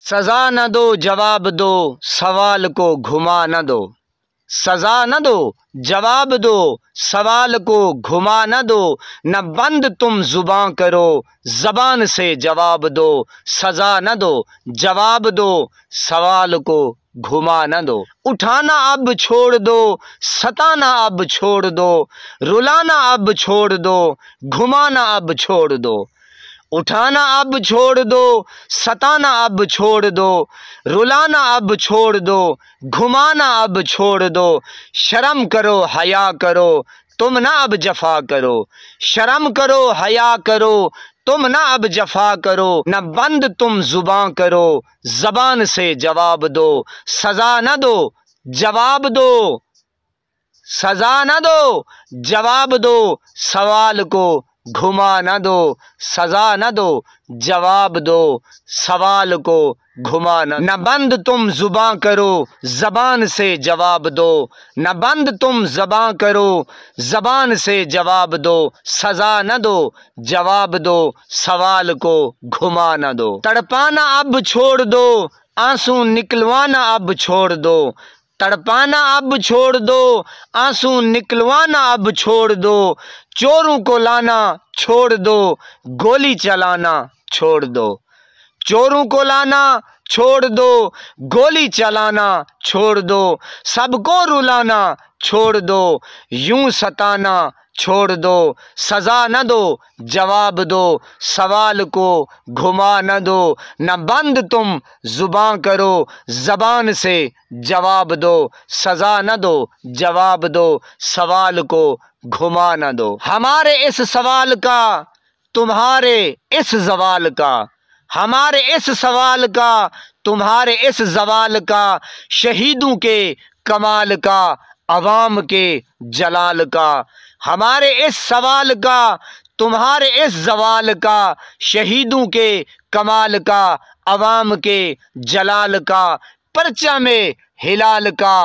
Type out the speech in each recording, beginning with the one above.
सजा न दो जवाब दो, सवाल को घुमा न दो। सजा न दो जवाब दो, सवाल को घुमा न दो। न बंद तुम जुबान करो, जबान से जवाब दो। सजा न दो जवाब दो, सवाल को घुमा न दो। उठाना अब छोड़ दो, सताना अब छोड़ दो। रुलाना अब छोड़ दो, घुमाना अब छोड़ दो। उठाना अब छोड़ दो, सताना अब छोड़ दो। रुलाना अब छोड़ दो, घुमाना अब छोड़ दो। शर्म करो हया करो, तुम ना अब जफा करो। शर्म करो हया करो, तुम ना अब जफा करो। न बंद तुम जुबान करो, जबान से जवाब दो। सजा न दो जवाब दो, सजा न दो जवाब दो, सवाल को घुमा न दो। सजा न दो जवाब दो, सवाल को घुमा न बंद तुम जुबान करो, जबान से जवाब दो। न बंद तुम जबान करो, जबान से जवाब दो। सजा न दो जवाब दो, सवाल को घुमा न दो। तड़पाना अब छोड़ दो, आंसू निकलवाना अब छोड़ दो। तड़पाना अब छोड़ दो, आंसू निकलवाना अब छोड़ दो। चोरों को लाना छोड़ दो, गोली चलाना छोड़ दो। चोरों को लाना छोड़ दो, गोली चलाना छोड़ दो। सबको रुलाना छोड़ दो, यूं सताना छोड़ दो। सजा न दो जवाब दो, सवाल को घुमा न दो। न बंद तुम जुबान करो, जबान से जवाब दो। सजा न दो जवाब दो, सवाल को घुमा न दो। हमारे इस सवाल का, तुम्हारे इस जवाल का। हमारे इस सवाल का, तुम्हारे इस जवाल का। शहीदों के कमाल का, अवाम के जलाल का। हमारे इस सवाल का, तुम्हारे इस जवाल का। शहीदों के कमाल का, अवाम के जलाल का। पर्चा में हिलाल का,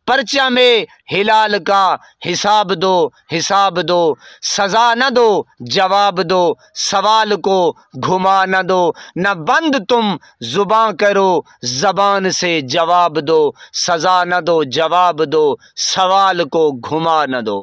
पर्चा में हिलाल का। हिसाब दो हिसाब दो, सजा न दो जवाब दो, सवाल को घुमा न दो। न बंद तुम जुबान करो, जबान से जवाब दो। सजा न दो जवाब दो, सवाल को घुमा न दो।